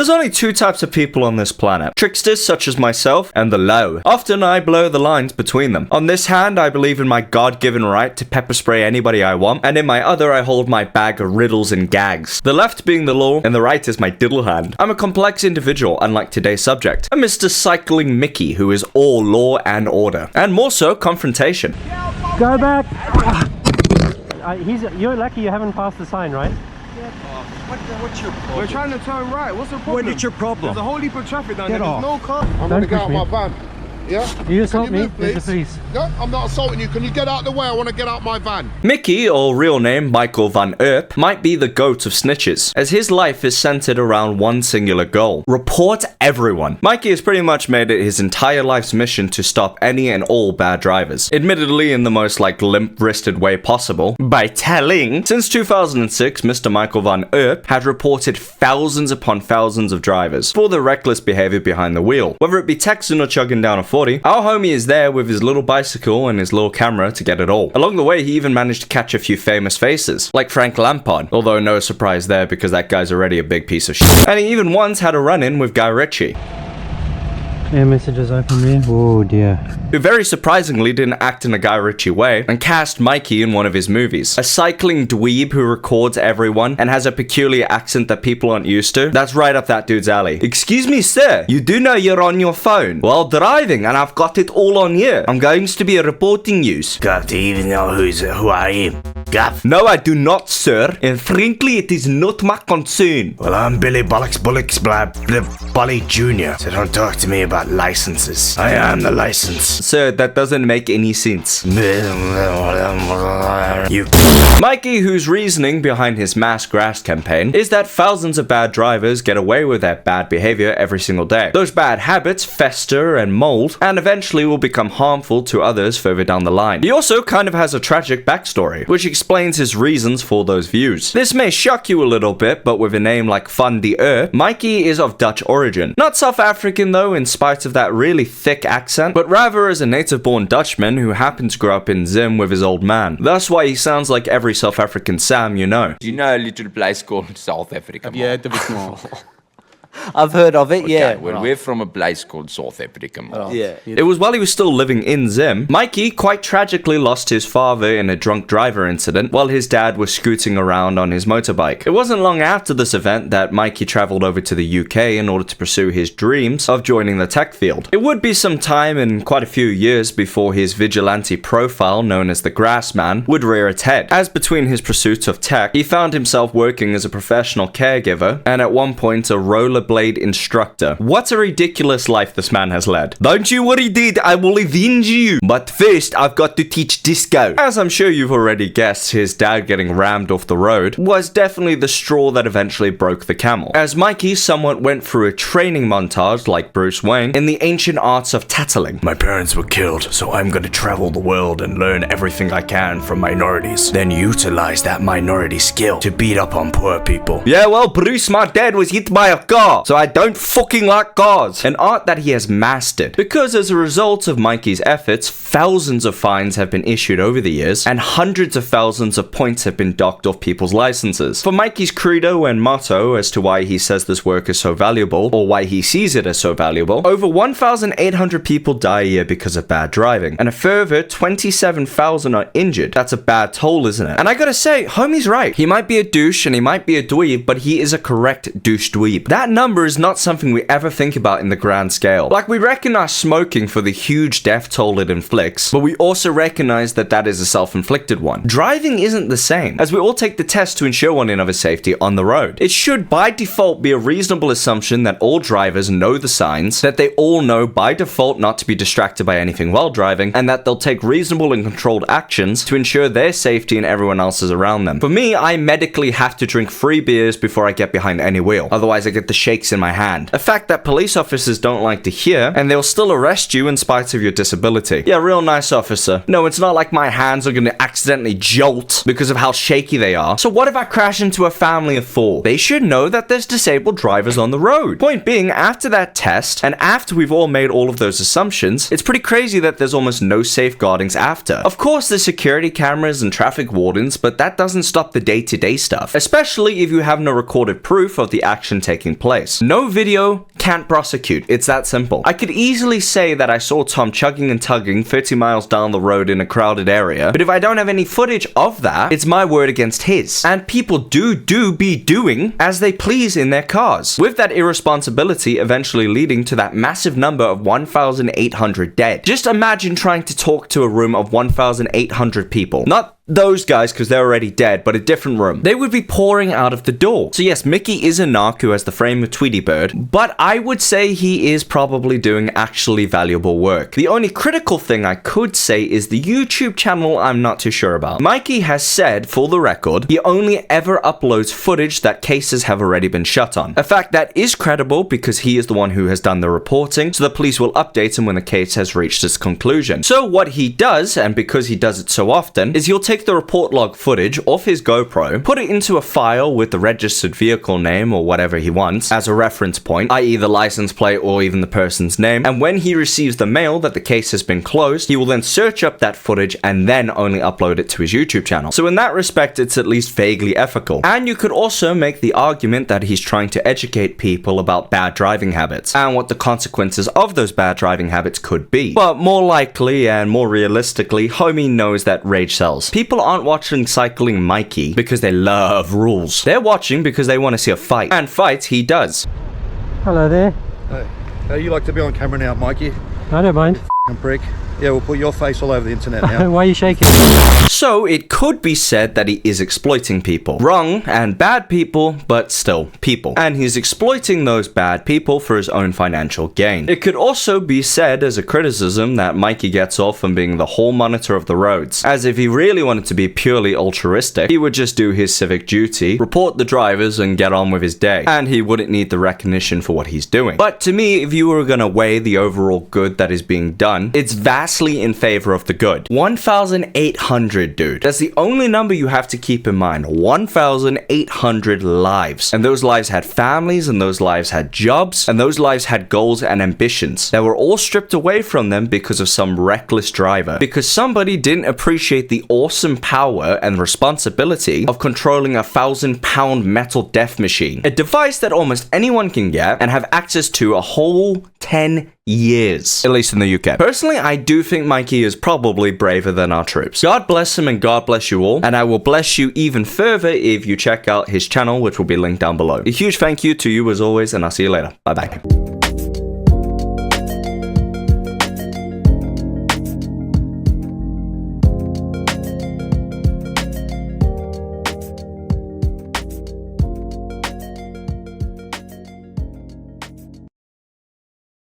There's only two types of people on this planet. Tricksters such as myself and the low. Often I blur the lines between them. On this hand, I believe in my God-given right to pepper spray anybody I want, and in my other I hold my bag of riddles and gags. The left being the law, and the right is my diddle hand. I'm a complex individual, unlike today's subject. I'm Mr. Cycling Mickey, who is all law and order. And more so, confrontation. Go back! You're lucky you haven't passed the sign, right? What's your problem? We're trying to turn right. What's the problem? What is your problem? There's a whole heap of traffic down Get there. off. There's no car. I'm going to get out my van. Yeah? You assault me? Move, There's the police. No, I'm not assaulting you. Can you get out of the way? I want to get out my van. Mickey, or real name Michael van Earp, might be the goat of snitches, as his life is centered around one singular goal: report everyone. Mikey has pretty much made it his entire life's mission to stop any and all bad drivers, admittedly in the most limp-wristed way possible, by telling. Since 2006, Mr. Michael van Earp had reported thousands upon thousands of drivers for their reckless behavior behind the wheel. Whether it be texting or chugging down a 40, our homie is there with his little bicycle and his little camera to get it all. Along the way, he even managed to catch a few famous faces, like Frank Lampard, although no surprise there because that guy's already a big piece of shit. And he even once had a run-in with Guy Ritchie, Air messages open there. Oh dear. who very surprisingly didn't act in a Guy Ritchie way and cast Mikey in one of his movies. A cycling dweeb who records everyone and has a peculiar accent that people aren't used to. That's right up that dude's alley. Excuse me, sir, you do know you're on your phone while driving and I've got it all on here. I'm going to be reporting you. Gav, do you even know who I am? Gav? No, I do not, sir, and frankly, it is not my concern. Well, I'm Billy Bollocks Bolly Jr., so don't talk to me about licenses. I am the license. Sir, that doesn't make any sense. You. Mikey, whose reasoning behind his mass grass campaign is that thousands of bad drivers get away with their bad behavior every single day. Those bad habits fester and mold, and eventually will become harmful to others further down the line. He also kind of has a tragic backstory, which explains his reasons for those views. This may shock you a little bit, but with a name like Van de Eer, Mikey is of Dutch origin. Not South African though, in spite of that really thick accent, but rather as a native-born Dutchman who happened to grow up in Zim with his old man. That's why he sounds like every South African Sam you know. Do you know a little place called South Africa? Yeah, the small. I've heard of it, Okay, yeah. well, we're from a place called South Africa. Yeah. It was while he was still living in Zim, Mikey quite tragically lost his father in a drunk driver incident while his dad was scooting around on his motorbike. It wasn't long after this event that Mikey traveled over to the UK in order to pursue his dreams of joining the tech field. It would be some time and quite a few years before his vigilante profile, known as the Grassman, would rear its head, as between his pursuits of tech, he found himself working as a professional caregiver and at one point a rollerblade instructor. What a ridiculous life this man has led. Don't you worry, dude, I will avenge you. But first, I've got to teach disco. As I'm sure you've already guessed, his dad getting rammed off the road was definitely the straw that eventually broke the camel, as Mikey somewhat went through a training montage like Bruce Wayne in the ancient arts of tattling. My parents were killed, so I'm gonna travel the world and learn everything I can from minorities, then utilize that minority skill to beat up on poor people. Yeah, well, Bruce, my dad was hit by a car, so I don't fucking like cars. An art that he has mastered. Because as a result of Mikey's efforts, thousands of fines have been issued over the years, and hundreds of thousands of points have been docked off people's licenses. For Mikey's credo and motto as to why he says this work is so valuable, or why he sees it as so valuable, over 1,800 people die a year because of bad driving, and a further 27,000 are injured. That's a bad toll, isn't it? And I gotta say, homie's right. He might be a douche and he might be a dweeb, but he is a correct douche dweeb. That number is not something we ever think about in the grand scale. Like, we recognize smoking for the huge death toll it inflicts, but we also recognize that that is a self-inflicted one. Driving isn't the same, as we all take the test to ensure one another's safety on the road. It should by default be a reasonable assumption that all drivers know the signs, that they all know by default not to be distracted by anything while driving, and that they'll take reasonable and controlled actions to ensure their safety and everyone else's around them. For me, I medically have to drink 3 beers before I get behind any wheel, otherwise I get the shakes in my hand. A fact that police officers don't like to hear, and they'll still arrest you in spite of your disability. Yeah, real nice officer. No, it's not like my hands are gonna accidentally jolt because of how shaky they are. So what if I crash into a family of 4? They should know that there's disabled drivers on the road. Point being, after that test, and after we've all made all of those assumptions, it's pretty crazy that there's almost no safeguardings after. Of course, there's security cameras and traffic wardens, but that doesn't stop the day-to-day stuff, especially if you have no recorded proof of the action taking place. case. No video can't prosecute. It's that simple. I could easily say that I saw Tom chugging and tugging 30 miles down the road in a crowded area, but if I don't have any footage of that, it's my word against his. And people do be doing as they please in their cars, with that irresponsibility eventually leading to that massive number of 1,800 dead. Just imagine trying to talk to a room of 1,800 people. Not those guys, because they're already dead, but a different room. They would be pouring out of the door. So yes, Mickey is a narc who has the frame of Tweety Bird, but I would say he is probably doing actually valuable work. The only critical thing I could say is the YouTube channel I'm not too sure about. Mikey has said, for the record, he only ever uploads footage that cases have already been shut on. A fact that is credible because he is the one who has done the reporting, so the police will update him when the case has reached its conclusion. So what he does, and because he does it so often, is he'll take the report log footage off his GoPro, put it into a file with the registered vehicle name or whatever he wants as a reference point, i.e. the license plate or even the person's name, and when he receives the mail that the case has been closed, he will then search up that footage and then only upload it to his YouTube channel. So in that respect, it's at least vaguely ethical. And you could also make the argument that he's trying to educate people about bad driving habits and what the consequences of those bad driving habits could be. But more likely and more realistically, homie knows that rage sells. People aren't watching Cycling Mikey because they love rules. They're watching because they want to see a fight. And fights he does. Hello there. Hey, how you like to be on camera now, Mikey? I don't mind. F***ing prick. Yeah, we'll put your face all over the internet now. Why are you shaking? So it could be said that he is exploiting people. Wrong and bad people, but still people. And he's exploiting those bad people for his own financial gain. It could also be said as a criticism that Mikey gets off on being the hall monitor of the roads. As if he really wanted to be purely altruistic, he would just do his civic duty, report the drivers, and get on with his day. And he wouldn't need the recognition for what he's doing. But to me, if you were gonna weigh the overall good that is being done, it's vastly in favor of the good. 1,800, dude. That's the only number you have to keep in mind. 1,800 lives. And those lives had families, and those lives had jobs, and those lives had goals and ambitions that were all stripped away from them because of some reckless driver. Because somebody didn't appreciate the awesome power and responsibility of controlling a 1,000-pound metal death machine. A device that almost anyone can get and have access to a whole 10 years, at least in the UK. Personally, I do think Mikey is probably braver than our troops. God bless him and God bless you all, and I will bless you even further if you check out his channel, which will be linked down below. A huge thank you to you as always, and I'll see you later. Bye bye.